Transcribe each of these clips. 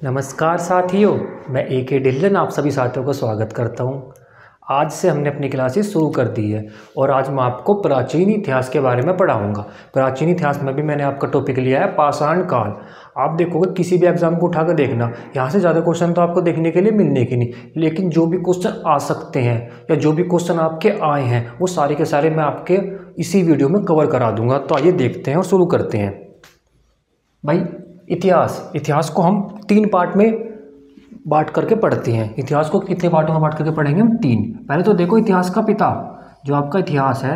नमस्कार साथियों, मैं ए.के. ढिल्लन आप सभी साथियों का स्वागत करता हूं। आज से हमने अपनी क्लासेस शुरू कर दी है और आज मैं आपको प्राचीन इतिहास के बारे में पढ़ाऊंगा। प्राचीन इतिहास में भी मैंने आपका टॉपिक लिया है पाषाण काल। आप देखोगे किसी भी एग्जाम को उठाकर देखना, यहाँ से ज़्यादा क्वेश्चन तो आपको देखने के लिए मिलने की नहीं, लेकिन जो भी क्वेश्चन आ सकते हैं या जो भी क्वेश्चन आपके आए हैं वो सारे के सारे मैं आपके इसी वीडियो में कवर करा दूँगा। तो आइए देखते हैं और शुरू करते हैं। भाई इतिहास को हम 3 पार्ट में बांट करके पढ़ते हैं। इतिहास को कितने पार्टों में बांट करके पढ़ेंगे हम? 3। पहले तो देखो इतिहास का पिता, जो आपका इतिहास है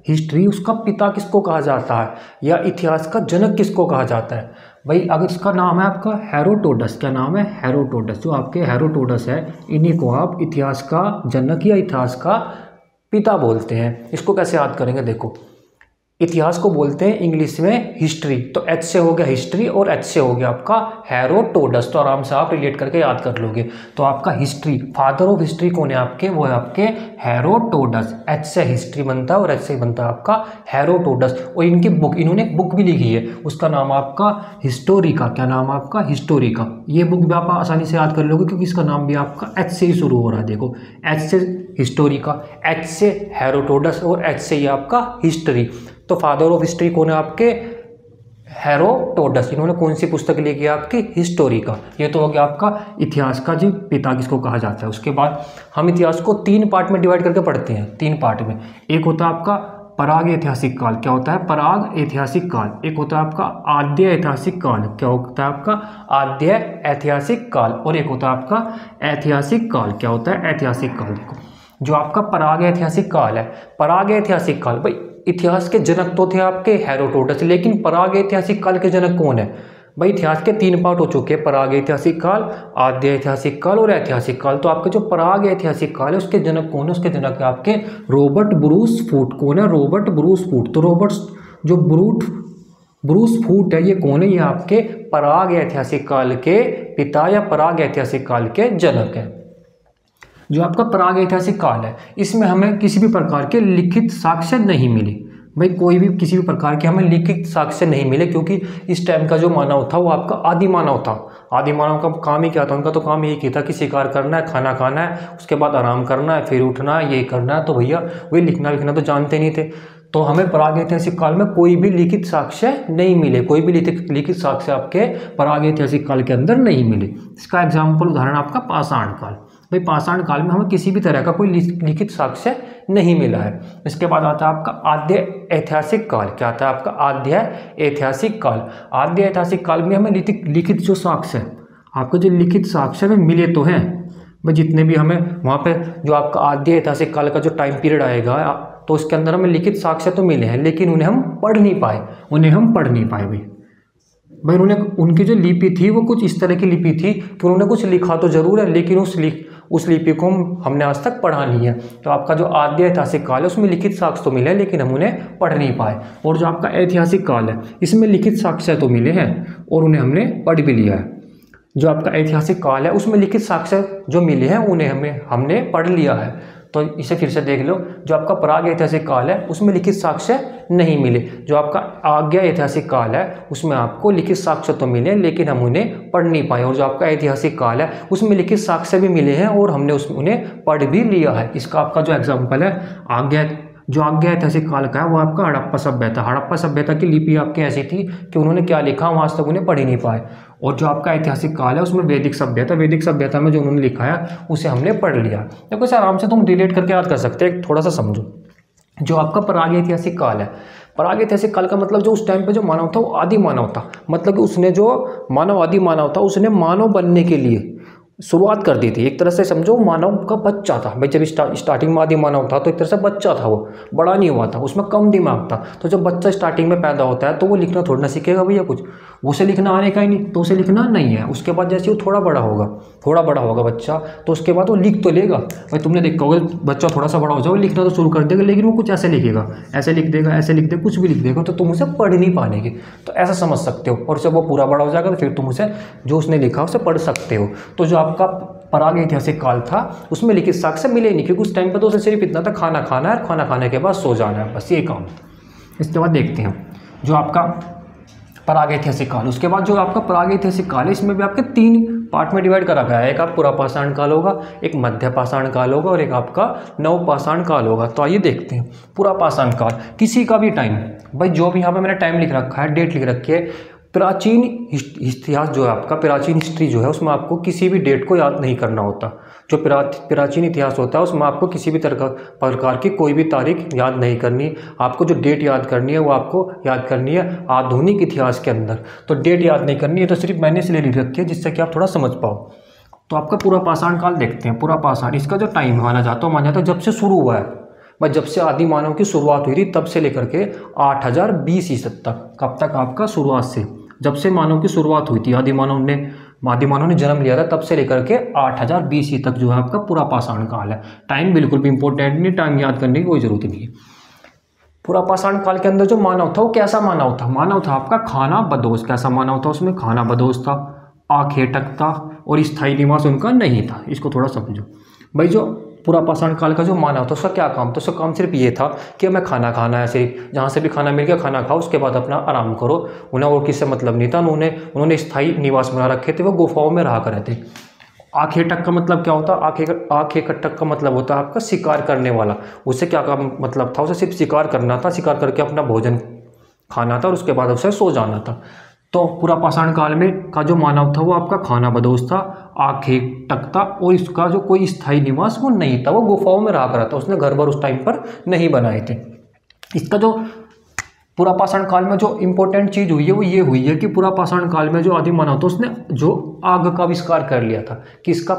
हिस्ट्री, उसका पिता किसको कहा जाता है या इतिहास का जनक किसको कहा जाता है? भाई अगर इसका नाम है आपका हेरोडोटस, क्या नाम है? हेरोडोटस। जो आपके हेरोडोटस है इन्हीं को आप इतिहास का जनक या इतिहास का पिता बोलते हैं। इसको कैसे याद करेंगे? देखो, इतिहास को बोलते हैं इंग्लिश में हिस्ट्री, तो एच से हो गया हिस्ट्री और एच से हो गया आपका हेरोडोटस। तो आराम से आप रिलेट करके याद कर लोगे। तो आपका हिस्ट्री, फादर ऑफ हिस्ट्री कौन है आपके? वो है आपके हेरोडोटस। एच से हिस्ट्री बनता है और एच से बनता है आपका हेरोडोटस। और इनकी बुक, इन्होंने एक बुक भी लिखी है, उसका नाम आपका हिस्टोरिका। क्या नाम है आपका? हिस्टोरिका। ये बुक भी आप आसानी से याद कर लोगे क्योंकि इसका नाम भी आपका एच से ही शुरू हो रहा है। देखो, एच से हिस्टोरिका, एच से हेरोडोटस और एच से ही आपका हिस्ट्री। तो फादर ऑफ हिस्ट्री कौन है आपके? हेरोडोटस। इन्होंने कौन सी पुस्तक लिखी है आपकी? हिस्टोरिका। ये तो हो गया आपका इतिहास का जी पिता किसको कहा जाता है। उसके बाद हम इतिहास को 3 पार्ट में डिवाइड करके पढ़ते हैं। 3 पार्ट में। एक होता है आपका पराग ऐतिहासिक काल। क्या होता है? पराग ऐतिहासिक काल। एक होता है आपका आद्य ऐतिहासिक काल। क्या होता है आपका? आद्य ऐतिहासिक काल। और एक होता है आपका ऐतिहासिक काल। क्या होता है? ऐतिहासिक काल। देखो, जो आपका पराग ऐतिहासिक काल है, पराग ऐतिहासिक काल, भाई इतिहास के जनक तो थे आपके हेरोडोटस, लेकिन पराग ऐतिहासिक काल के जनक कौन है? भाई इतिहास के 3 पार्ट हो चुके हैं, पराग ऐतिहासिक काल, आद्य ऐतिहासिक काल और ऐतिहासिक काल। तो आपके जो पराग ऐतिहासिक काल है उसके जनक कौन है? उसके जनक है आपके रॉबर्ट ब्रूस फूट। कौन है? Robert Bruce Foote. तो रॉबर्ट जो ब्रूस फूट है, ये कौन है? ये आपके पराग ऐतिहासिक काल के पिता या पराग ऐतिहासिक काल के जनक है। जो आपका पराग ऐतिहासिक काल है, इसमें हमें किसी भी प्रकार के लिखित साक्ष्य नहीं मिले। भाई कोई भी किसी भी प्रकार के हमें लिखित साक्ष्य नहीं मिले, क्योंकि इस टाइम का जो मानव था वो आपका आदि मानव था। आदि मानव का काम ही क्या था? उनका तो काम यही किया था कि शिकार करना है, खाना खाना है, उसके बाद आराम करना है, फिर उठना है, ये करना है। तो भैया वही लिखना लिखना तो जानते नहीं थे। तो हमें पराग ऐतिहासिक काल में कोई भी लिखित साक्ष्य नहीं मिले। कोई भी लिखित साक्ष्य आपके पराग ऐतिहासिक काल के अंदर नहीं मिले। इसका एग्जाम्पल, उदाहरण आपका पाषाण काल। भाई पाषाण काल में हमें किसी भी तरह का कोई लिखित साक्ष्य नहीं मिला है। इसके बाद आता है आपका आद्य ऐतिहासिक काल। क्या आता है आपका? आद्य ऐतिहासिक काल। आद्य ऐतिहासिक काल में हमें लिखित जो साक्ष्य, आपको जो लिखित साक्ष्य में मिले तो हैं भाई, जितने भी हमें वहाँ पे जो आपका आद्य ऐतिहासिक काल का जो टाइम पीरियड आएगा, तो उसके अंदर हमें लिखित साक्ष्य तो मिले हैं, लेकिन उन्हें हम पढ़ नहीं पाए। भाई उनकी जो लिपि थी वो कुछ इस तरह की लिपि थी कि उन्होंने कुछ लिखा तो जरूर है, लेकिन उस लिपि को हमने आज तक पढ़ा नहीं है। तो आपका जो आद्य ऐतिहासिक काल है उसमें लिखित साक्ष्य तो मिले हैं, लेकिन हम उन्हें पढ़ नहीं पाए। और जो आपका ऐतिहासिक काल है, इसमें लिखित साक्ष्य तो मिले हैं और उन्हें हमने पढ़ भी लिया है। जो आपका ऐतिहासिक काल है उसमें लिखित साक्ष्य जो मिले हैं उन्हें हमने पढ़ लिया है। तो इसे फिर से देख लो, जो आपका पराग ऐतिहासिक काल है उसमें लिखित साक्ष्य नहीं मिले। जो आपका आज्ञा ऐतिहासिक काल है उसमें आपको लिखित साक्ष्य तो मिले, लेकिन हम उन्हें पढ़ नहीं पाए। और जो आपका ऐतिहासिक काल है उसमें लिखित साक्ष्य भी मिले हैं और हमने उन्हें पढ़ भी लिया है। इसका आपका जो एग्जाम्पल है आज्ञा ऐतिहासिक काल का है वो आपका हड़प्पा सभ्यता। हड़प्पा सभ्यता की लिपि आपकी ऐसी थी कि उन्होंने क्या लिखा हम आज तक उन्हें पढ़ ही नहीं पाए। और जो आपका ऐतिहासिक काल है उसमें वैदिक सभ्यता में जो उन्होंने लिखा है उसे हमने पढ़ लिया। देखो इसे आराम से तुम रिलेट करके याद कर सकते हैं, थोड़ा सा समझो। जो आपका पराग ऐतिहासिक काल है, पराग ऐतिहासिक काल का मतलब जो उस टाइम पे जो मानव था वो आदि मानव था। मतलब कि उसने जो आदि मानव था उसने मानव बनने के लिए शुरुआत कर दी थी। एक तरह से समझो मानव का बच्चा था। भाई जब स्टार्टिंग में आदि मानव था तो एक तरह से बच्चा था, वो बड़ा नहीं हुआ था, उसमें कम दिमाग था। तो जब बच्चा स्टार्टिंग में पैदा होता है तो वो लिखना थोड़ा ना सीखेगा भैया कुछ, उसे लिखना आने का ही नहीं, तो उसे लिखना नहीं है। उसके बाद जैसे वो थोड़ा बड़ा होगा बच्चा, तो उसके बाद वो लिख तो लेगा। भाई तुमने देखा होगा बच्चा थोड़ा सा बड़ा हो जाए वो लिखना तो शुरू कर देगा, लेकिन वो कुछ ऐसे लिखेगा, ऐसे लिख देगा, कुछ भी लिख देगा, तो तुम उसे पढ़ नहीं पाएंगे। तो ऐसा समझ सकते हो। और जब वो पूरा बड़ा हो जाएगा तो फिर तुम उसे जो उसने लिखा उसे पढ़ सकते हो। तो जो आपका पराग ऐतिहासिक काल था उसमें लिखित साक्ष्य मिले नहीं, क्योंकि उस टाइम पर तो उसे सिर्फ इतना था खाना खाना है, खाना खाने के बाद सो जाना है, बस ये काम। इसके बाद देखते हैं जो आपका प्रागैतिहासिक काल। उसके बाद जो आपका प्रागैतिहासिक काल है, इसमें भी आपके 3 पार्ट में डिवाइड करा गया है। एक आप पुरापाषाण काल होगा, एक मध्यपाषाण काल होगा और एक आपका नवपाषाण काल होगा। तो आइए देखते हैं पुरापाषाण काल। किसी का भी टाइम, भाई जो भी यहाँ पे मैंने टाइम लिख रखा है, डेट लिख रखी है, प्राचीन इतिहास जो है आपका, प्राचीन हिस्ट्री जो है, उसमें आपको किसी भी डेट को याद नहीं करना होता। जो प्राचीन इतिहास होता है उसमें आपको किसी भी प्रकार की कोई भी तारीख याद नहीं करनी। आपको जो डेट याद करनी है वो आपको याद करनी है आधुनिक इतिहास के अंदर। तो डेट याद नहीं करनी है, तो सिर्फ मैंने इसलिए लिख रखी है जिससे कि आप थोड़ा समझ पाओ। तो आपका पुरापाषाण काल देखते हैं। पुरापाषाण, इसका जो टाइम माना जाता है जब से शुरू हुआ है, भाई जब से आदि मानव की शुरुआत हुई थी तब से लेकर के 8020 ईसा तक। कब तक आपका? शुरुआत से, जब से मानव की शुरुआत हुई थी, आदि मानव ने जन्म लिया था, तब से लेकर के 8020 ईसा तक जो है आपका पुरापाषाण काल है। टाइम बिल्कुल भी इंपॉर्टेंट नहीं, टाइम याद करने की कोई जरूरत नहीं है। पुरापाषाण काल के अंदर जो मानव था वो कैसा मानव था? मानव था आपका खाना बदोश। कैसा मानव था? उसमें खाना बदोश था, आखेटक था और स्थायी निवास उनका नहीं था। इसको थोड़ा समझो भाई। जो पुरापाषाण काल का जो मानव था उसका क्या काम था? उसका काम सिर्फ ये था कि हमें खाना खाना है, सिर्फ जहाँ से भी खाना मिल गया खाना खाओ, उसके बाद अपना आराम करो। उन्हें और किससे मतलब नहीं था। उन्होंने स्थायी निवास बना रखे थे, वो गुफाओं में रहा करते थे। आखेटक का मतलब क्या होता? आखेटक का मतलब होता है आपका शिकार करने वाला। उससे क्या काम मतलब था? उसे सिर्फ शिकार करना था, शिकार करके अपना भोजन खाना था और उसके बाद उसे सो जाना था। तो पुरापाषाण काल में का जो मानव था वो आपका खाना बदोश था, आखेटक था और इसका जो कोई स्थायी निवास वो नहीं था, वो गुफाओं में रहा करा था। उसने घर बार उस टाइम पर नहीं बनाए थे। इसका जो पुरापाषाण काल में जो इंपॉर्टेंट चीज़ हुई है वो ये हुई है कि पुरापाषाण काल में जो आदि मानव था उसने जो आग का आविष्कार कर लिया था। कि इसका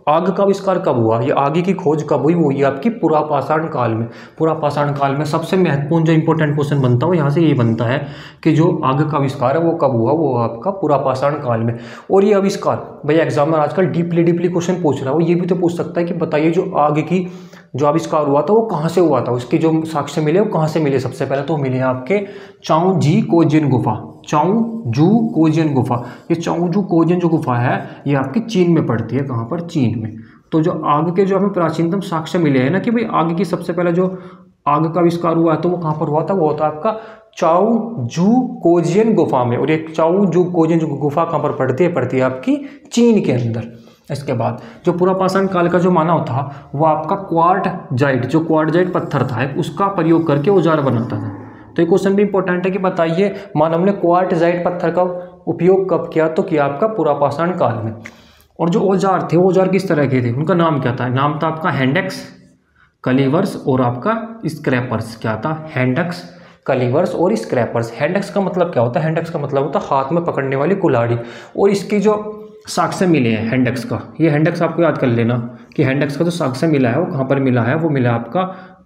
आग का आविष्कार कब हुआ? ये आग की खोज कब हुई? वो हुई आपकी पुरापाषाण काल में। पुरापाषाण काल में सबसे महत्वपूर्ण जो इंपॉर्टेंट क्वेश्चन बनता है यहाँ से ये बनता है कि जो आग का आविष्कार है वो कब हुआ? वो आपका पुरापाषाण काल में। और ये आविष्कार भाई एग्जाम में आजकल डीपली क्वेश्चन पूछ रहा है। वो ये भी तो पूछ सकता है कि बताइए जो आग की जो आविष्कार हुआ था वो कहाँ से हुआ था? उसकी जो साक्ष्य मिले वो कहाँ से मिले? सबसे पहले तो मिले आपके चाओजी कोजिन गुफा। चाओजू कोजिन गुफा, ये चाओजू कोजिन जो गुफा है ये आपकी चीन में पड़ती है। कहाँ पर? चीन में। तो जो आग के जो हमें प्राचीनतम साक्ष्य मिले हैं ना कि भाई आग की सबसे पहले जो आग का आविष्कार हुआ है तो वो कहाँ पर हुआ था? वो होता है आपका चाओजू कोजिन गुफा में। और ये चाओजू कोजिन जो गुफा कहाँ पर पड़ती है? पड़ती है आपकी चीन के अंदर। इसके बाद जो पुरापाषाण काल का जो मानव था वो आपका क्वार्टजाइट, जो क्वार्टजाइट पत्थर था उसका प्रयोग करके औजार बनाता था। तो ये क्वेश्चन भी इंपॉर्टेंट है कि बताइए मानव ने क्वार्टजाइट पत्थर का उपयोग कब किया? तो किया आपका पुरापाषाण काल में। और जो औजार थे वो औजार किस तरह के थे? उनका नाम क्या था? नाम था आपका हैंडेक्स, कलीवर्स और आपका स्क्रैपर्स। क्या था? हैंडेक्स, कलीवर्स और स्क्रैपर्स। हैंडेक्स का मतलब क्या होता है? हैंडेक्स का मतलब होता है हाथ में पकड़ने वाली कुल्हाड़ी। और इसकी जो साक्ष्य मिले हैं हैंडेक्स का, ये हैंडेक्स आपको याद कर लेना कि हैंडेक्स का जो साक्ष्य मिला है वो कहाँ पर मिला है? वो मिला आपका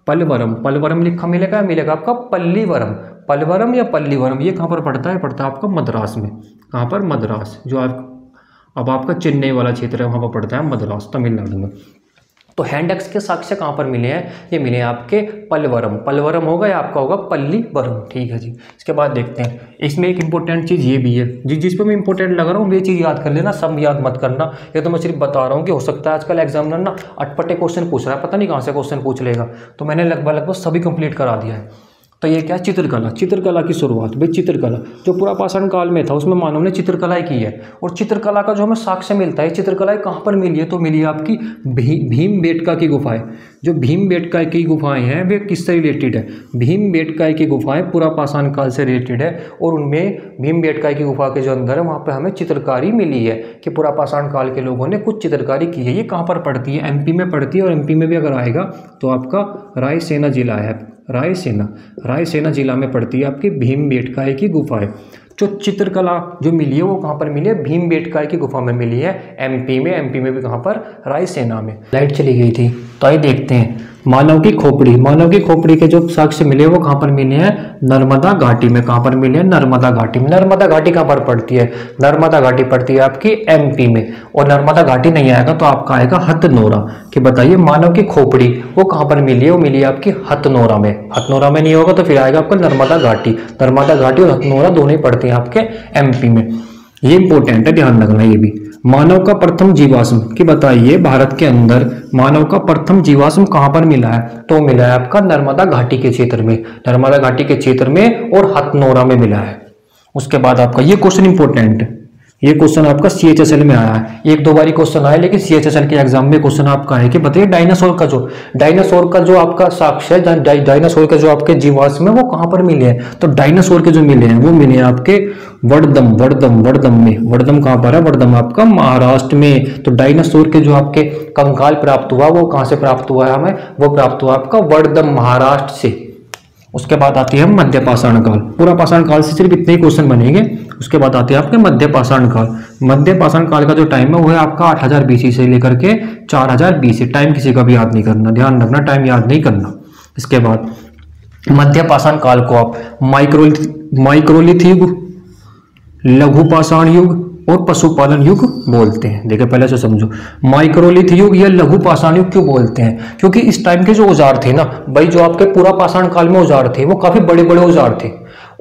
पलवरम। पलवरम लिखा मिलेगा, मिलेगा आपका पल्लीवरम। पलवरम या पल्लीवरम ये कहाँ पर पड़ता है? पड़ता है आपका मद्रास में। कहाँ पर? मद्रास। जो अब आपका चेन्नई वाला क्षेत्र है वहाँ पर पड़ता है मद्रास, तमिलनाडु में। तो हैंडेक्स के साक्ष्य कहाँ पर मिले हैं? ये मिले हैं आपके पलवरम। पलवरम होगा या आपका होगा पल्लीवरम। ठीक है जी। इसके बाद देखते हैं इसमें एक इंपॉर्टेंट चीज़ ये भी है जिस पे मैं इंपॉर्टेंट लग रहा हूँ ये चीज़ याद कर लेना, सब याद मत करना। ये तो मैं सिर्फ बता रहा हूँ कि हो सकता है आजकल एग्जामिनर ना अटपटे क्वेश्चन पूछ रहा है, पता नहीं कहाँ से क्वेश्चन पूछ लेगा। तो मैंने लगभग सभी कंप्लीट करा दिया है। तो ये क्या है? चित्रकला। चित्रकला की शुरुआत भाई चित्रकला जो पुरापाषाण काल में था उसमें मानव ने चित्रकलाएं की है। और चित्रकला का जो हमें साक्ष्य मिलता है, चित्रकलाएं कहाँ पर मिली है? तो मिली है आपकी भीमबेटका की गुफाएं। जो भीमबेटका की गुफाएं हैं वे किससे रिलेटेड है? भीमबेटका की गुफाएं पुरापाषाण काल से रिलेटेड है। और उनमें भीमबेटका की गुफा के जो अंदर है वहाँ पर हमें चित्रकारी मिली है कि पुरापाषाण काल के लोगों ने कुछ चित्रकारी की है। ये कहाँ पर पड़ती है? एमपी में पड़ती है। और एमपी में भी अगर आएगा तो आपका रायसेना जिला है। रायसेना जिला में पड़ती है आपकी भीमबेटका की गुफाएं। जो चित्रकला जो मिली है वो कहाँ पर मिली है? भीमबेटका की गुफा में मिली है, एमपी में। एमपी में भी कहाँ पर? रायसेना में। लाइट चली गई थी तो आइए देखते हैं मानव की खोपड़ी। मानव की खोपड़ी के जो साक्ष्य मिले वो कहाँ पर मिले हैं? नर्मदा घाटी में। कहाँ पर मिले हैं? नर्मदा घाटी में। नर्मदा घाटी कहाँ पर पड़ती है? नर्मदा घाटी पड़ती है आपकी एमपी में। और नर्मदा घाटी नहीं आएगा तो आपका आएगा हथनोरा। कि बताइए मानव की खोपड़ी वो कहाँ पर मिली है? वो मिली है आपकी हथनोरा में। हथनोरा में नहीं होगा तो फिर आएगा आपका नर्मदा घाटी। नर्मदा घाटी और हथनोरा दोनों ही पड़ते हैं आपके एमपी में। ये इंपॉर्टेंट है, ध्यान रखना ये भी। मानव का प्रथम जीवाश्म कि बताइए भारत के अंदर मानव का प्रथम जीवाश्म कहाँ पर मिला है? तो मिला है आपका नर्मदा घाटी के क्षेत्र में। नर्मदा घाटी के क्षेत्र में और हथनोरा में मिला है। उसके बाद आपका ये क्वेश्चन इंपॉर्टेंट है, ये क्वेश्चन आपका CHSL में आया है, एक दो बारी क्वेश्चन आया, लेकिन CHSL के एग्जाम में क्वेश्चन आपका है कि बताइए डायनासोर का जो आपका साक्ष्य है, डायनासोर का जो आपके जीवाश्म है वो कहाँ पर मिले हैं। तो डायनासोर के जो मिले हैं वो मिले हैं आपके वर्दम में। वर्दम कहाँ पर है? वर्दम आपका महाराष्ट्र में। तो डायनासोर के जो आपके कंकाल प्राप्त हुआ वो कहाँ से प्राप्त हुआ है हमें? वो प्राप्त हुआ आपका वर्दम महाराष्ट्र से। उसके बाद आती है मध्य पाषाण काल। पूरा पाषाण काल से सिर्फ इतने ही क्वेश्चन बनेंगे। उसके बाद आते हैं आपके मध्य पाषाण काल। मध्य पाषाण काल का जो टाइम है वो है आपका 8000 BC से लेकर के 4000 BC। टाइम किसी का भी याद नहीं करना, ध्यान रखना, टाइम याद नहीं करना। इसके बाद मध्य पाषाण काल को आप माइक्रोलिथ युग, लघु पाषाण युग और पशुपालन युग बोलते हैं। देखिए पहले से समझो, माइक्रोलिथ युग या लघु पाषाण युग क्यों बोलते हैं? क्योंकि इस टाइम के जो औजार थे ना भाई, जो आपके पूरा पाषाण काल में औजार थे वो काफी बड़े बड़े औजार थे,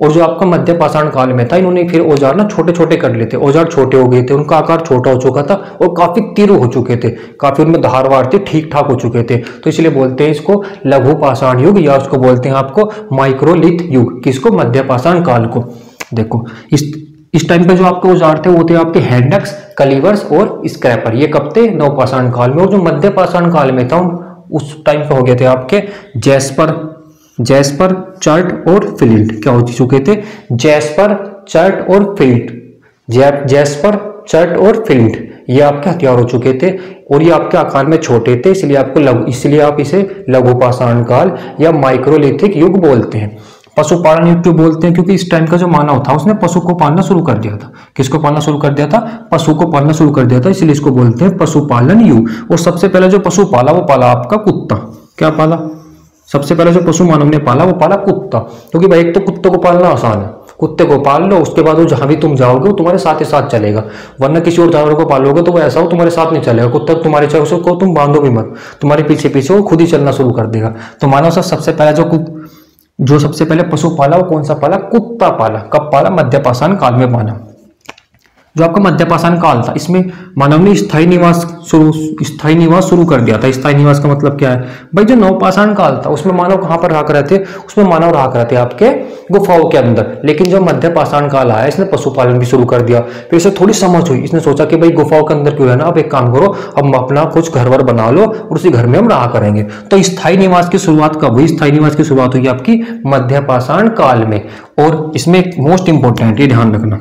और जो आपका मध्य पाषाण काल में था इन्होंने फिर औजार ना छोटे छोटे कर लेते, औजार छोटे हो गए थे, उनका आकार छोटा हो चुका था और काफी तीव्र हो चुके थे, काफी उनमें धारवार थे, ठीक ठाक हो चुके थे। तो इसलिए बोलते हैं इसको लघु पाषाण युग, या उसको बोलते हैं आपको माइक्रोलिथ युग। किसको? मध्य पाषाण काल को। देखो इस टाइम पे जो आपके औजार थे वो थे आपके हैंडक्स, कलीवर्स और स्क्रैपर। ये कब थे? नव पाषाण काल में। और जो मध्य पाषाण काल में था उस टाइम पे हो गए थे आपके जैस्पर, चर्ट और फ्लिंट। क्या हो चुके थे? जैस्पर, चर्ट और फ्लिंट। जैस्पर, चर्ट और फ्लिंट ये आपके हथियार हो चुके थे, और ये आपके आकार में छोटे थे, इसलिए आप इसे लघु पाषाण काल या माइक्रोलिथिक युग बोलते हैं। पशुपालन युग क्यों बोलते हैं? क्योंकि इस टाइम का जो मानव था उसने पशु को पालना शुरू कर दिया था। किसको पालना शुरू कर दिया था? पशु को पालना शुरू कर दिया था, इसलिए इसको बोलते हैं पशुपालन युग। और सबसे पहले जो पशु पाला वो पाला आपका कुत्ता। क्या पाला? सबसे पहले जो पशु मानव ने पाला वो पाला कुत्ता। क्योंकि भाई एक तो कुत्ते को पालना आसान है, कुत्ते को पाल लो, उसके बाद वो जहां भी तुम जाओगे वो तुम्हारे साथ ही साथ चलेगा। वरना किसी और जानवर को पालोगे तो वो ऐसा हो तुम्हारे साथ नहीं चलेगा। कुत्ता तुम्हारे चलो को तुम बांधो भी मत, तुम्हारे पीछे पीछे वो खुद ही चलना शुरू कर देगा। तो मानव सबसे पहले जो सबसे पहले पशु पाला वो कौन सा पाला? कुत्ता पाला। कब पाला? मध्य पाषाण काल में पाला। जो आपका मध्य पाषाण काल था इसमें मानव ने स्थायी निवास शुरू कर दिया था। स्थायी निवास का मतलब क्या है भाई? जो नवपाषाण काल था उसमें मानव कहां पर रहा करते थे? उसमें मानव रहा करते आपके गुफाओं के अंदर। लेकिन जो मध्य पाषाण काल आया इसने पशुपालन भी शुरू कर दिया। फिर इसे थोड़ी समझ हुई, इसने सोचा कि भाई गुफाओं के अंदर क्यों रहना, अब एक काम करो, अब अपना कुछ घर वर बना लो और उसी घर में हम रहा करेंगे। तो स्थायी निवास की शुरुआत कब हुई? स्थायी निवास की शुरुआत हुई आपकी मध्य पाषाण काल में। और इसमें मोस्ट इंपोर्टेंट, ये ध्यान रखना,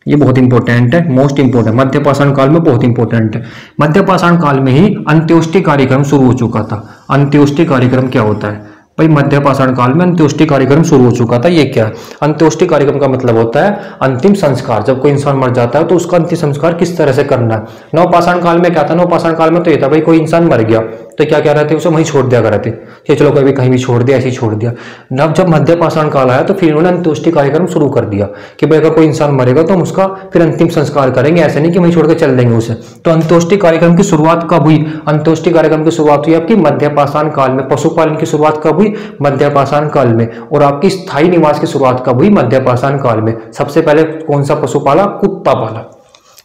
ये बहुत इंपॉर्टेंट है, मोस्ट इंपॉर्टेंट, मध्य पाषाण काल में बहुत इंपॉर्टेंट है। मध्य पाषाण काल में ही अंत्योष्टि कार्यक्रम शुरू हो चुका था। अंत्योष्टि कार्यक्रम क्या होता है भाई? मध्य पाषाण काल में अंत्योष्टि कार्यक्रम शुरू हो चुका था। ये क्या है? अंत्योष्टि कार्यक्रम का मतलब होता है अंतिम संस्कार। जब कोई इंसान मर जाता है तो उसका अंतिम संस्कार किस तरह से करना है। नवपाषाण काल में क्या था? नवपाषाण काल में तो ये था भाई कोई इंसान मर गया तो क्या क्या रहते, उसे वहीं छोड़ दिया करते कि चलो कभी कहीं भी छोड़ दिया, ऐसे ही छोड़ दिया। नव जब मध्य पाषाण काल आया तो फिर इन्होंने अंत्योष्टि कार्यक्रम शुरू कर दिया कि भाई अगर कोई इंसान मरेगा तो हम उसका फिर अंतिम संस्कार करेंगे, ऐसे नहीं कि वहीं छोड़ के चल देंगे उसे। तो अंत्योष्टि कार्यक्रम की शुरुआत कब हुई? अंत्योष्टि कार्यक्रम की शुरुआत हुई आपकी मध्य पाषाण काल में। पशुपालन की शुरुआत कब हुई? मध्य पाषाण काल में। और आपकी स्थायी निवास की शुरुआत कब हुई? मध्य पाषाण काल में। सबसे पहले कौन सा पशु पाला? कुत्ता पाला।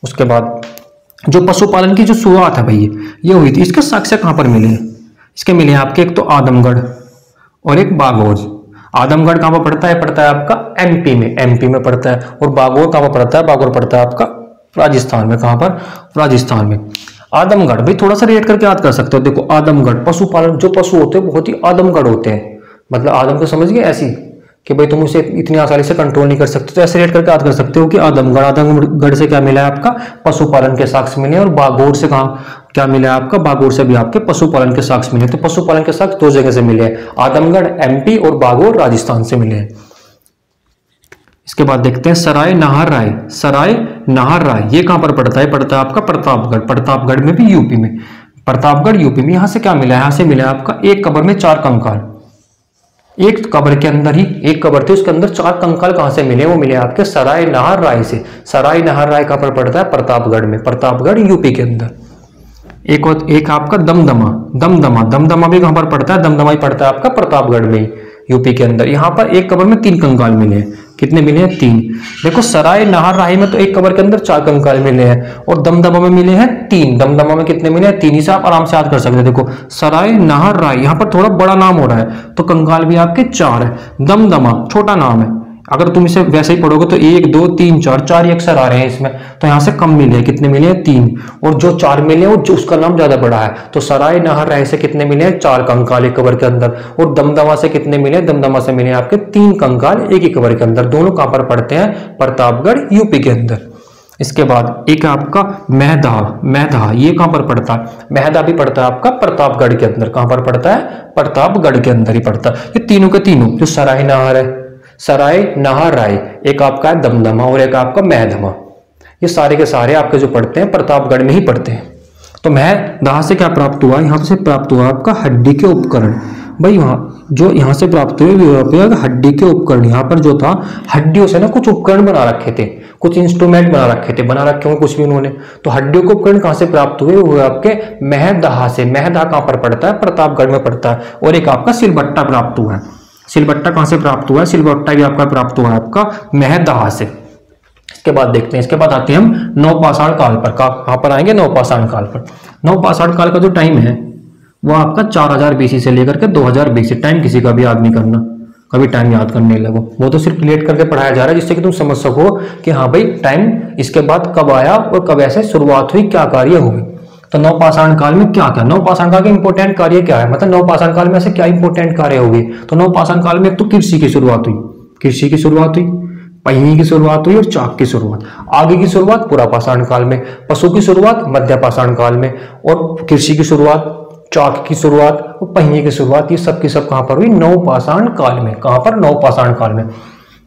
उसके बाद जो पशुपालन की जो शुरुआत है भाई ये हुई थी, इसके साक्ष्य कहां पर मिले? इसके मिले आपके एक तो आदमगढ़ और एक बागोर। आदमगढ़ कहां पर पड़ता है? पड़ता है आपका एमपी में पड़ता है। और बागोर कहां पर पड़ता है? बागोर पड़ता है आपका राजस्थान में। कहां पर? राजस्थान में। आदमगढ़ भाई थोड़ा सा रेट करके याद कर सकते हो। देखो आदमगढ़, पशुपालन जो पशु होते हैं बहुत ही आदमगढ़ होते हैं, मतलब आदम को समझ गए ऐसी कि भाई तुम उसे इतनी आसानी से कंट्रोल नहीं कर सकते। तो ऐसे रेट करके याद कर सकते हो कि आदमगढ़ से क्या मिला है आपका? पशुपालन के साक्ष्य मिले। और बागोर से क्या मिला है आपका? बागोर से भी आपके पशुपालन के साक्ष्य मिले। तो पशुपालन के साक्ष्य दो जगह से मिले हैं, आदमगढ़ एमपी और बागोर राजस्थान से मिले हैं। इसके बाद देखते हैं सराय नाहर राय। ये कहां पर पड़ता है? पड़ता है आपका प्रतापगढ़ में भी यूपी में। प्रतापगढ़ यूपी में। यहां से क्या मिला है? यहां से मिला है आपका एक कब्र में 4 कंकाल। एक कब्र के अंदर ही एक कब्र थी, उसके अंदर 4 कंकाल कहां से मिले? वो मिले आपके सराय नाहर राय से। सराय नाहर राय कहां पर पड़ता है? प्रतापगढ़ में। प्रतापगढ़ यूपी के अंदर। एक आपका दमदमा भी कहां पर पड़ता है? दमदमा ही पड़ता है आपका प्रतापगढ़ में यूपी के अंदर। यहाँ पर एक कब्र में 3 कंकाल मिले हैं। कितने मिले हैं? 3। देखो सराय नाहर राय में तो एक कब्र के अंदर 4 कंकाल मिले हैं और दमदमा में मिले हैं 3। दमदमा में कितने मिले हैं? 3 ही से आप आराम से याद कर सकते हैं। देखो सराय नाहर राय, यहाँ पर थोड़ा बड़ा नाम हो रहा है तो कंकाल भी आपके 4 है। दमदमा छोटा नाम है, अगर तुम इसे वैसे ही पढ़ोगे तो 1 2 3 4 4 ही अक्षर आ रहे हैं इसमें, तो यहाँ से कम मिले हैं, कितने मिले हैं 3, और जो 4 मिले हैं वो जो उसका नाम ज्यादा बड़ा है, तो सराय नहर राय से कितने मिले हैं 4 कंकाल एक कबर के अंदर, और दमदमा से कितने मिले, दमदमा से मिले आपके 3 कंकाल एक ही कबर के अंदर। दोनों कहां पर पड़ते हैं, प्रतापगढ़ यूपी के अंदर। इसके बाद एक आपका महदा, महदा ये कहां पर पड़ता है, महदा भी पड़ता है आपका प्रतापगढ़ के अंदर। कहां पर पड़ता है, प्रतापगढ़ के अंदर ही पड़ता है। ये तीनों के तीनों, जो सराय नहर है, सराय नहर राय, एक आपका है दमदमा और एक आपका महदमा, ये सारे के सारे आपके जो पढ़ते हैं प्रतापगढ़ में ही पढ़ते हैं। तो महदा से क्या प्राप्त हुआ, यहाँ से प्राप्त हुआ आपका हड्डी के उपकरण। भाई वहां जो यहाँ से प्राप्त हुए हड्डी के उपकरण, यहाँ पर जो था हड्डियों से ना कुछ उपकरण बना रखे थे, कुछ इंस्ट्रूमेंट बना रखे थे, बना रखे होंगे कुछ भी उन्होंने। तो हड्डियों के उपकरण कहाँ से प्राप्त हुए, वो आपके महदहा से। महदहा कहाँ पर पड़ता है, प्रतापगढ़ में पड़ता है। और एक आपका सिलबट्टा प्राप्त हुआ है, सिलबट्टा कहां से प्राप्त हुआ है, सिलबट्टा भी आपका प्राप्त हुआ है आपका महदहा से। इसके बाद देखते हैं, इसके बाद आते हैं हम नवपाषाण काल पर। कहां पर आएंगे, नवपाषाण काल पर। नवपाषाण काल का जो टाइम है वो आपका 4000 बीसी से लेकर के 2000 बीसी। टाइम किसी का भी याद नहीं करना, कभी टाइम याद करने लगो, वो तो सिर्फ रिलेट करके पढ़ाया जा रहा है जिससे कि तुम समझ सको कि हाँ भाई टाइम इसके बाद कब आया और कब ऐसे शुरुआत हुई, क्या कार्य हुए। तो नवपाषाण काल में क्या क्या, नवपाषाण काल के इंपोर्टेंट कार्य क्या है, मतलब नवपाषाण काल में ऐसे क्या इंपोर्टेंट कार्य हुए। तो नवपाषाण काल में एक तो कृषि की शुरुआत हुई, कृषि की शुरुआत हुई, पहिए की शुरुआत हुई और चाक की शुरुआत। आगे की शुरुआत पुरापाषाण काल में, पशु की शुरुआत मध्यपाषाण काल में, और कृषि की शुरुआत, चाक की शुरुआत और पहिए की शुरुआत, ये सब की सब कहां पर हुई, नवपाषाण काल में। कहां पर, नवपाषाण काल में।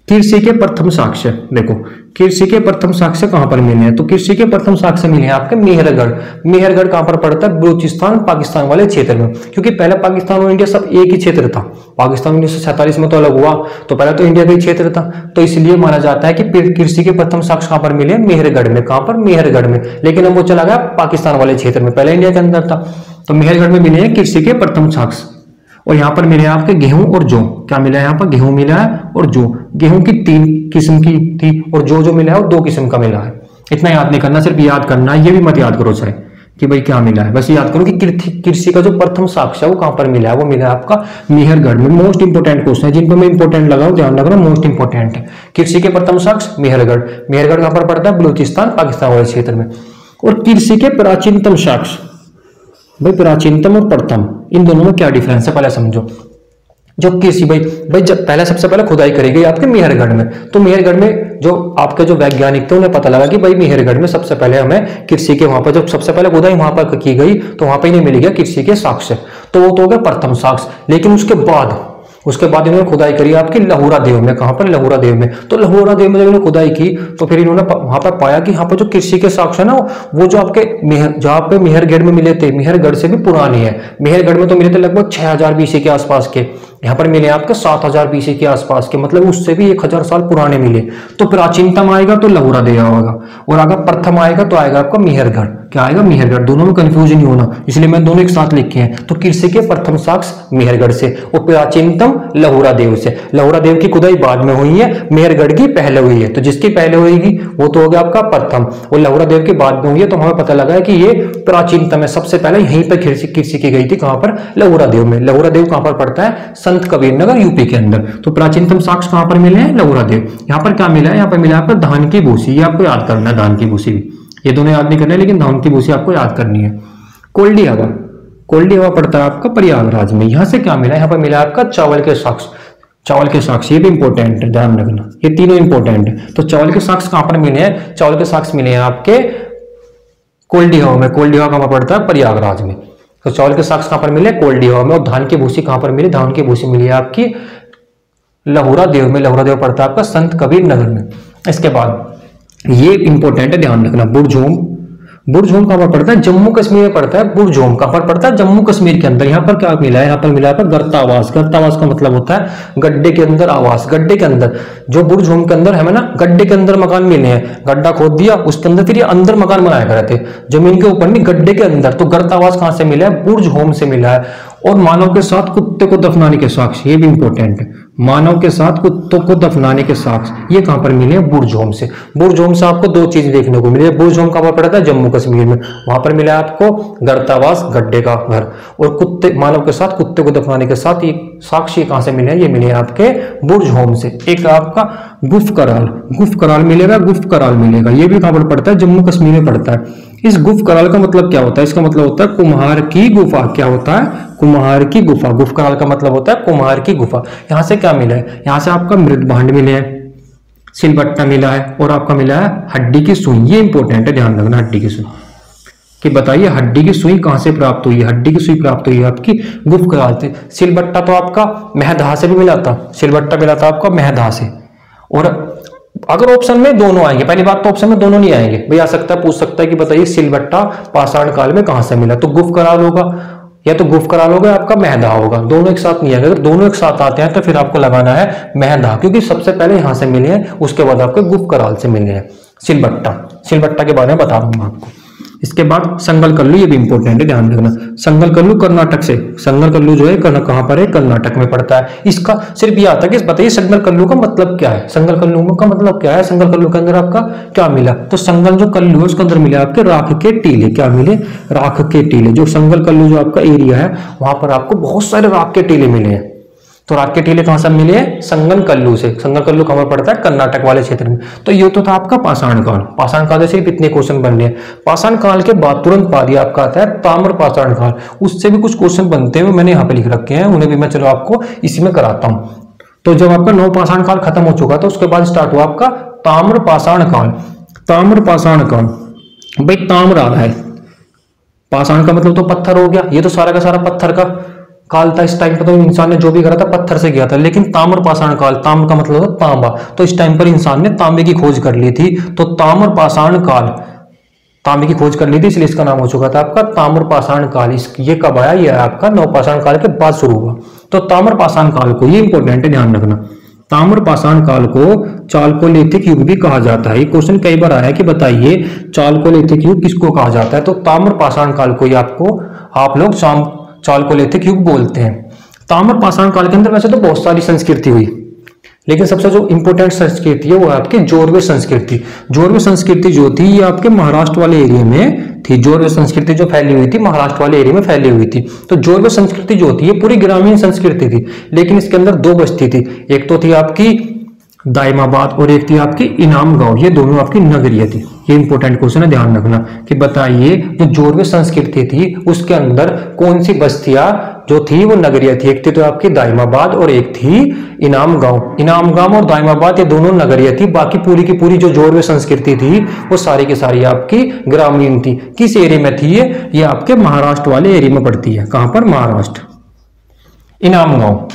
कृषि के प्रथम साक्ष्य देखो, कृषि के प्रथम साक्ष्य कहां पर मिले हैं, तो कृषि के प्रथम साक्ष्य मिले हैं आपके मेहरगढ़। मेहरगढ़ कहां पर पड़ता है, बलूचिस्तान पाकिस्तान वाले क्षेत्र में, क्योंकि पहले पाकिस्तान और इंडिया सब एक ही क्षेत्र था। पाकिस्तान 1947 में तो अलग हुआ, तो पहले तो इंडिया का ही क्षेत्र था, तो इसलिए माना जाता है कि कृषि के प्रथम साक्ष्य कहां पर मिले, मेहरगढ़ में। कहां पर, मेहरगढ़ में। लेकिन अब वो चला गया पाकिस्तान वाले क्षेत्र में, पहले इंडिया के अंदर था। तो मेहरगढ़ में मिले हैं कृषि के प्रथम साक्ष्य। और यहाँ पर मिले आपके गेहूं और जौ, क्या मिला है यहाँ पर, गेहूं मिला है और जौ। गेहूं की 3 किस्म की थी और जो मिला है वो 2 किस्म का मिला है। इतना याद नहीं करना, सिर्फ याद करना है, ये भी मत याद करो चाहे कि भाई क्या मिला है, बस याद करो कि कृषि का जो प्रथम साक्ष्य है वो कहां पर मिला है, वो मिला है आपका मेहरगढ़ में। मोस्ट इंपोर्टेंट क्वेश्चन है, जिन पर मैं इंपोर्टेंट लगाऊं ध्यान रखना, मोस्ट इंपोर्टेंट है। कृषि के प्रथम साक्ष्य मेहरगढ़, मेहरगढ़ कहां पर पड़ता है, बलूचिस्तान पाकिस्तान वाले क्षेत्र में। और कृषि के प्राचीनतम साक्ष्य, भाई प्राचीनतम और प्रथम इन दोनों में क्या डिफरेंस है पहले समझो। जो कृषि भाई जब पहले सबसे पहले खुदाई करी गई आपके मेहरगढ़ में, तो मेहरगढ़ में जो आपके जो वैज्ञानिक थे उन्हें पता लगा कि भाई मेहरगढ़ में सबसे पहले हमें कृषि के, वहां पर जब सबसे पहले खुदाई वहां पर की गई तो वहां पर इन्हें मिल गया कृषि के साक्ष्य, तो वो तो हो गया प्रथम साक्ष्य। लेकिन उसके बाद इन्होंने खुदाई करी आपकी लहुरा देव में। कहां पर, लहुरा देव में। तो लहुरा देव में जब इन्होंने खुदाई की तो फिर इन्होंने वहां पर पाया कि यहाँ पर जो कृषि के साक्ष्य ना वो जो आपके जहां पे मेहरगढ़ में मिले थे, मेहरगढ़ से भी पुराने हैं। मेहरगढ़ में तो मिले थे लगभग 6000 बीसी के आसपास के, यहाँ पर मिले आपके 7000 बीसी के आसपास के, मतलब उससे भी 1000 साल पुराने मिले। तो प्राचीनतम आएगा तो लहुरा देव होगा, और अगर प्रथम आएगा तो आएगा आपका मेहरगढ़। क्या आएगा, मेहरगढ़। दोनों में कंफ्यूजन नहीं होना, इसलिए मैं दोनों एक साथ लिखे हैं। तो कृषि के प्रथम साक्ष्य मेहरगढ़ से और प्राचीनतम लहुरा देव से। लहुरा देव की खुदाई बाद में हुई है, मेहरगढ़ की पहले हुई है, तो जिसकी पहले होगी वो तो हो गया आपका प्रथम, और लहुरा देव की बाद में हुई है, तो हमें पता लगा है कि ये प्राचीनतम है। सबसे पहले यहीं पर कृषि की गई थी, कहां पर, लहुरा देव में। लहुरा देव कहां पर पड़ता है, संत कबीरनगर यूपी के अंदर। तो प्राचीनतम साक्ष्य कहां पर मिले हैं, लहुरा देव। यहाँ पर क्या मिला है, यहाँ पर मिला है आपको धान की भूसी, ये आपको याद करना है, धान की भूसी भी, ये दोनों याद नहीं करना है, लेकिन धान की भूसी आपको याद करनी है। कोल्डी हवा, कोल्डी हवा पड़ता है आपका प्रयागराज में। यहाँ से क्या मिला, यहाँ पर मिला आपका चावल के साक्ष्य, चावल के साक्ष्य, ये भी इंपॉर्टेंट है, ध्यान रखना, ये तीनों इंपॉर्टेंट है। तो चावल के साक्ष्य कहां पर मिले हैं, चावल के साक्ष्य मिले हैं आपके कोल्डी हवा में। कोल्डी हवा कहां पर पड़ता है, प्रयागराज में। तो चावल के साक्ष्य कहां पर मिले, कोल्डी हवा में। और धान की भूसी कहां पर मिली, धान की भूसी मिली है आपकी लहुरा देव में। लहुरा देव पड़ता है आपका संत कबीर नगर में। इसके बाद ये इंपॉर्टेंट है, ध्यान रखना, बुरझोम। बुरझोम कहां पर पड़ता है, जम्मू कश्मीर में पड़ता है। बुरझोम कहां पर पड़ता है, जम्मू कश्मीर के अंदर। यहाँ पर क्या मिला है, यहाँ पर मिला है गर्तावास। गर्तावास का मतलब होता है गड्ढे के अंदर आवास, गड्ढे के अंदर। जो बुरझोम के अंदर हमें ना गड्ढे के अंदर मकान मिले हैं, गड्ढा खोद दिया उसके अंदर, फिर ये अंदर मकान बनाया करते थे, जमीन के ऊपर नहीं, गड्ढे के अंदर। तो गर्तावास कहां से मिला है, बुरझोम से मिला है। और मानव के साथ कुत्ते को दफनाने के साक्ष्य, ये भी इंपॉर्टेंट है, मानव के साथ कुत्तों को दफनाने के साक्ष्य, ये कहां पर मिले हैं? बुर्ज होम से। बुर्ज होम से आपको दो चीज देखने को मिली है। बुर्ज होम कहां पर पड़ा था? जम्मू कश्मीर में। वहां पर मिला है आपको गर्तावास, गड्ढे का घर। और कुत्ते, मानव के साथ कुत्ते को दफनाने के साथ ये साक्ष्य कहां से मिले हैं? ये मिले हैं आपके बुर्ज होम से। एक आपका गुफ कराल, गुफ कराल मिलेगा, गुफ कराल मिलेगा। ये भी कहां पर पड़ता है? जम्मू कश्मीर में पड़ता है। इस गुफ कराल का मतलब क्या होता है? इसका मतलब होता है कुम्हार की गुफा। क्या होता है? कुम्हार की गुफा। गुफ कराल का मतलब होता है कुम्हार की गुफा। यहां से क्या मिला है? यहां से आपका मृत भांड मिले हैं, सिलबट्टा मिला है, और आपका मिला है हड्डी की सुई। ये इंपॉर्टेंट है, ध्यान रखना, हड्डी की सुई। कि बताइए हड्डी की सुई कहां से प्राप्त हुई है? हड्डी की सुई प्राप्त हुई है आपकी गुफ कराल से। सिलबट्टा तो आपका महदहा से भी मिला था, सिलबट्टा मिला था आपका महदहा से। और अगर ऑप्शन में दोनों आएंगे, पहली बात तो ऑप्शन में दोनों नहीं आएंगे भाई, आ सकता है, पूछ सकता है कि बताइए सिलबट्टा पाषाण काल में कहां से मिला, तो गुफ कराल होगा, या तो गुफ कराल होगा, आपका महदहा होगा। दोनों एक साथ नहीं आएगा। अगर दोनों एक साथ आते हैं तो फिर आपको लगाना है महदहा, क्योंकि सबसे पहले यहां से मिले हैं, उसके बाद आपको गुफ कराल से मिले हैं। सिलबट्टा, सिलबट्टा के बारे में बता दूंगा आपको। इसके बाद संगल कल्लू, ये भी इंपॉर्टेंट है, ध्यान रखना। संगल कल्लू कर्नाटक से, संगल कल्लू जो है कहां पर है? कर्नाटक में पड़ता है। इसका सिर्फ ये आता है कि बताइए संगल कल्लू का मतलब क्या है? संगल कल्लू का मतलब क्या है? संगल कल्लू के अंदर आपका क्या मिला? तो संगल जो कल्लू है उसके अंदर मिले आपके राख के टीले। क्या मिले? राख के टीले। जो संगल कल्लू जो आपका एरिया है वहां पर आपको बहुत सारे राख के टीले मिले हैं। तो राख के टीले कहां से मिले हैं? संगल कल्लू से। संगल कल्लू कहां पर पड़ता है? कर्नाटक वाले क्षेत्र में। तो ये तो था आपका पाषाण काल। पाषाण काल से इतने क्वेश्चन बन रहे हैं। पाषाण काल के बाद तुरंत बाद आपका आता है ताम्र पाषाण काल। उससे भी कुछ क्वेश्चन बनते हैं, मैंने यहाँ पे लिख रखे हैं, उन्हें भी मैं चलो आपको इसी में कराता हूँ। तो जब आपका नव पाषाण काल खत्म हो चुका था, उसके बाद स्टार्ट हुआ आपका ताम्र पाषाण काल। ताम्र पाषाण काल, भाई ताम्र आ रहा है, पाषाण का मतलब तो पत्थर हो गया, ये तो सारा का सारा पत्थर का काल था। इस टाइम पर तो इंसान ने जो भी करा था पत्थर से किया था। लेकिन ताम्र पाषाण काल, ताम्र का मतलब होता तांबा, तो इस टाइम पर इंसान ने तांबे की खोज कर ली थी। तो ताम्र पाषाण काल, तांबे की खोज कर ली थी, इसलिए इसका नाम हो चुका था आपका ताम्र पाषाण काल। ये कब आया? ये आपका नवपाषाण काल के बाद शुरू हुआ। तो ताम्र पाषाण काल को, ये इंपॉर्टेंट है, ध्यान रखना, ताम्र पाषाण काल को चालकोलिथिक युग भी कहा जाता है। ये क्वेश्चन कई बार आया कि बताइए चालकोलिथिक युग किसको कहा जाता है? तो ताम्र पाषाण काल को ही आपको आप लोग चालकोलिथिक युग बोलते हैं। ताम्र पाषाण काल के अंदर वैसे तो बहुत सारी संस्कृति हुई, लेकिन सबसे जो इंपॉर्टेंट संस्कृति है वो है आपकी जोरवे संस्कृति। जोरवे संस्कृति जो थी ये आपके महाराष्ट्र वाले एरिया में थी। जोरवे संस्कृति जो फैली हुई थी महाराष्ट्र वाले एरिया में फैली हुई थी। तो जोरवे संस्कृति जो थी ये पूरी ग्रामीण संस्कृति थी, लेकिन इसके अंदर दो बस्ती थी। एक तो थी आपकी दाइमाबाद और एक थी आपकी इनाम गांव। ये दोनों आपकी नगरीय थी। ये इंपॉर्टेंट क्वेश्चन है, ध्यान रखना कि बताइए जो जोरवे संस्कृति थी उसके अंदर कौन सी बस्तियां जो थी वो नगरीय थी? एक थी तो आपकी दाइमाबाद और एक थी इनाम गांव। इनाम गांव और दाइमाबाद ये दोनों नगरीय थी। बाकी पूरी की पूरी जो जोरवे संस्कृति थी वो सारी की सारी आपकी ग्रामीण थी। किस एरिया में थी ये आपके महाराष्ट्र वाले एरिया में पड़ती है। कहां पर? महाराष्ट्र। इनाम गांव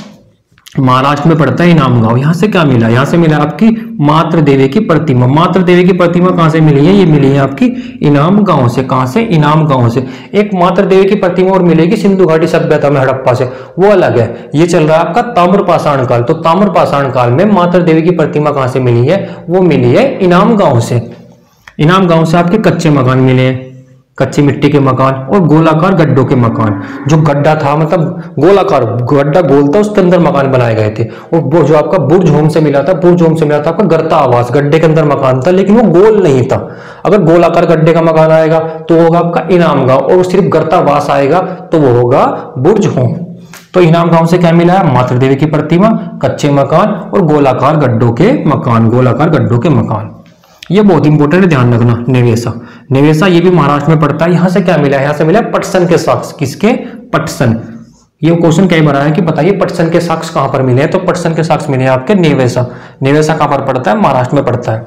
महाराष्ट्र में पड़ता है, इनाम गांव। यहां से क्या मिला? यहां से मिला आपकी मातृ देवी की प्रतिमा। मातृ देवी की प्रतिमा कहां से मिली है? ये मिली है आपकी इनाम गांव से। कहां से? इनाम गांव से। एक मातृ देवी की प्रतिमा और मिलेगी सिंधु घाटी सभ्यता में हड़प्पा से, वो अलग है। ये चल रहा है आपका ताम्र पाषाण काल। तो ताम्र पाषाण काल में मातृ देवी की प्रतिमा कहां से मिली है? वो मिली है इनाम गांव से। इनाम गांव से आपके कच्चे मकान मिले हैं, कच्ची मिट्टी के मकान और गोलाकार गड्ढों के मकान। जो गड्ढा था मतलब गोलाकार गड्ढा गोल था, उसके अंदर मकान बनाए गए थे। और वो जो आपका बुर्ज होम से मिला था, बुर्ज होम से मिला था आपका गर्ता आवास, गड्ढे के अंदर मकान था, लेकिन वो गोल नहीं था। अगर गोलाकार गड्ढे का मकान आएगा तो होगा आपका इनाम गांव, और सिर्फ गर्ता आवास आएगा तो वो होगा बुर्ज होम। तो इनाम गांव से क्या मिला है? मातृ देवी की प्रतिमा, कच्चे मकान और गोलाकार गड्ढों के मकान, गोलाकार गड्ढों के मकान। ये बहुत इंपॉर्टेंट है, ध्यान रखना। नेवेसा, नेवेसा ये भी महाराष्ट्र में पड़ता है। यहां से क्या मिला है? यहां से मिला पटसन के साक्ष्य। किसके? पटसन। ये क्वेश्चन कई बार आया कि बताइए पटसन के साक्ष्य कहां पर मिले हैं? तो पटसन के साक्ष्य मिले आपके नेवेसा। नेवेसा कहां पर पड़ता है? महाराष्ट्र में पड़ता है।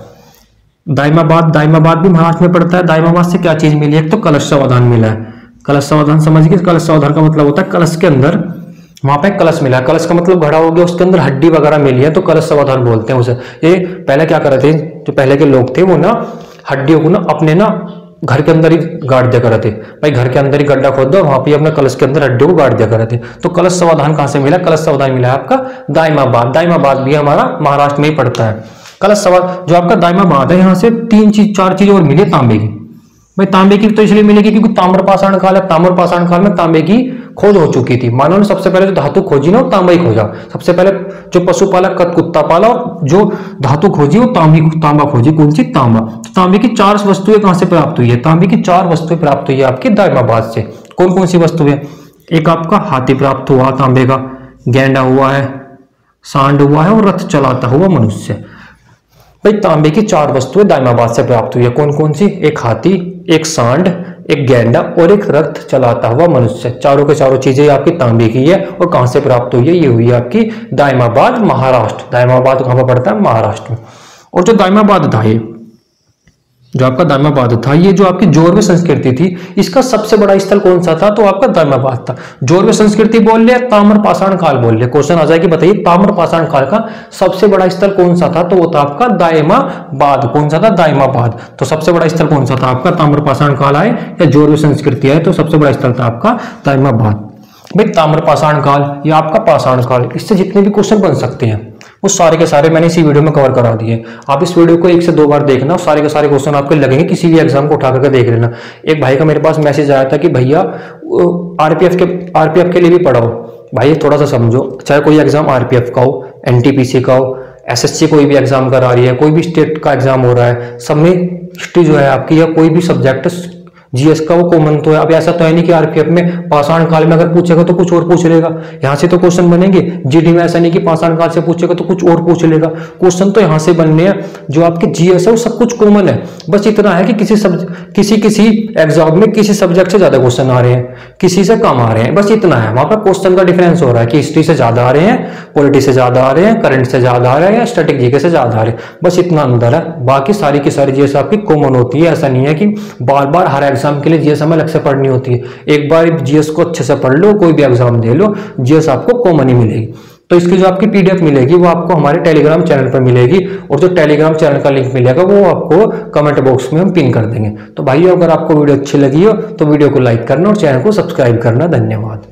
दाइमाबाद, दाइमाबाद भी महाराष्ट्र में पड़ता है। दाइमाबाद से क्या चीज मिली है? एक तो कलश समाधान मिला है। कलश समाधान समझ गए? कलश समाधान का मतलब होता है कलश के अंदर वहां पे कलश मिला। कलश का मतलब घड़ा हो गया, उसके अंदर हड्डी वगैरह मिली है तो कलश समाधान बोलते हैं उसे। ये पहले क्या कर रहे थे, जो पहले के लोग थे वो ना हड्डियों को ना अपने ना घर के अंदर ही गाड़ दिया कर रहे थे। भाई घर के अंदर ही गड्ढा खोद दो, वहां पे अपने कलश के अंदर हड्डियों को गाड़ दिया कर रहे थे। तो कलश समाधान कहां से मिला? कलश समाधान मिला है आपका दाइमाबाद। दाइमाबाद भी हमारा महाराष्ट्र में ही पड़ता है। कलश समाधान जो आपका दाइमाबाद है, यहाँ से 4 चीज और मिली तांबे की। भाई तांबे की तो इसलिए मिलेगी क्योंकि ताम्र पाषाण काल है। ताम्र पाषाण काल में तांबे की खोज हो चुकी थी। मानव ने सबसे पहले जो धातु खोजी ना वो तांबा ही खोजा। सबसे पहले जो पशुपालक कुत्ता पाला और जो धातु खोजी वो तांबा खोजी। कौन सी? तांबा। तो तांबे की 4 वस्तुएं कहां से प्राप्त हुई है? तांबे की 4 वस्तुएं प्राप्त हुई है आपकी दाइमाबाद से। कौन कौन सी वस्तुएं? एक आपका हाथी प्राप्त हुआ तांबे का, गेंडा हुआ है, सांड हुआ है और रथ चलाता हुआ मनुष्य। भाई तांबे की 4 वस्तुएं दाइमाबाद से प्राप्त हुई है। कौन कौन सी? एक हाथी, एक सांड, एक गेंडा और एक रथ चलाता हुआ मनुष्य। चारों के चारों चीजें आपकी तांबे की है। और कहां से प्राप्त हुई है? ये हुई है आपकी दाइमाबाद, महाराष्ट्र। दाइमाबाद कहां पर पड़ता है? महाराष्ट्र में। और जो दाइमाबाद था, ये जो आपका दाइमाबाद था, ये जो आपकी जोरवे संस्कृति थी, इसका सबसे बड़ा स्थल कौन सा था? तो आपका दाइमाबाद था। जोरवे संस्कृति बोल ले, ताम्र पाषाण काल बोल ले, क्वेश्चन आ जाएगी। बताइए ताम्र पाषाण काल का सबसे बड़ा स्थल कौन सा था? तो वो था आपका दाइमाबाद। कौन सा था? दाइमाबाद। तो सबसे बड़ा स्थल कौन सा था आपका? ताम्र पाषाण काल आए या जोरवे संस्कृति आए, तो सबसे बड़ा स्थल था आपका दाइमाबाद। भाई ताम्र पाषाण काल या आपका पाषाण काल, इससे जितने भी क्वेश्चन बन सकते हैं वो सारे के सारे मैंने इसी वीडियो में कवर करा दिए। आप इस वीडियो को 1 से 2 बार देखना, सारे के सारे क्वेश्चन आपके लगेंगे। किसी भी एग्जाम को उठा करके देख लेना। एक भाई का मेरे पास मैसेज आया था कि भैया आरपीएफ के लिए भी पढ़ाओ। भाई थोड़ा सा समझो, चाहे कोई एग्जाम आरपीएफ का हो, एनटीपीसी का हो, एसएससी कोई भी एग्जाम करा रही है, कोई भी स्टेट का एग्जाम हो रहा है, सब में हिस्ट्री जो है आपकी या कोई भी सब्जेक्ट जीएस का वो कॉमन तो है। अब ऐसा तो है नहीं कि आरपीएफ में पाषाण काल में अगर पूछेगा तो कुछ और पूछ लेगा, यहाँ से तो क्वेश्चन बनेंगे। जीडी में ऐसा नहीं कि पाषाण काल से पूछेगा तो कुछ और पूछ लेगा। क्वेश्चन तो यहाँ से बनने हैं। जो आपके जीएस है वो सब कुछ कॉमन है। बस इतना है कि किसी एग्जाम में किसी सब्जेक्ट से ज्यादा क्वेश्चन आ रहे हैं, किसी से कम आ रहे हैं, बस इतना है। वहां पर क्वेश्चन का डिफरेंस हो रहा है कि हिस्ट्री से ज्यादा आ रहे हैं, पॉलिटी से ज्यादा आ रहे हैं, करंट से ज्यादा आ रहे हैं या स्टैटिक जीके से ज्यादा आ रहे हैं, बस इतना अंदर है। बाकी सारी की सारी जीएस आपकी कॉमन होती है। ऐसा नहीं है कि बार बार हर एग्जाम के लिए जीएस हमें अलग से पढ़नी होती है। एक बार जीएस को अच्छे से पढ़ लो, कोई भी एग्जाम दे लो, जीएस आपको कॉमन ही मिलेगी। तो इसकी जो आपकी पीडीएफ मिलेगी वो आपको हमारे टेलीग्राम चैनल पर मिलेगी। और जो टेलीग्राम चैनल का लिंक मिलेगा वो आपको कमेंट बॉक्स में हम पिन कर देंगे। तो भाइयों अगर आपको वीडियो अच्छी लगी हो तो वीडियो को लाइक करना और चैनल को सब्सक्राइब करना। धन्यवाद।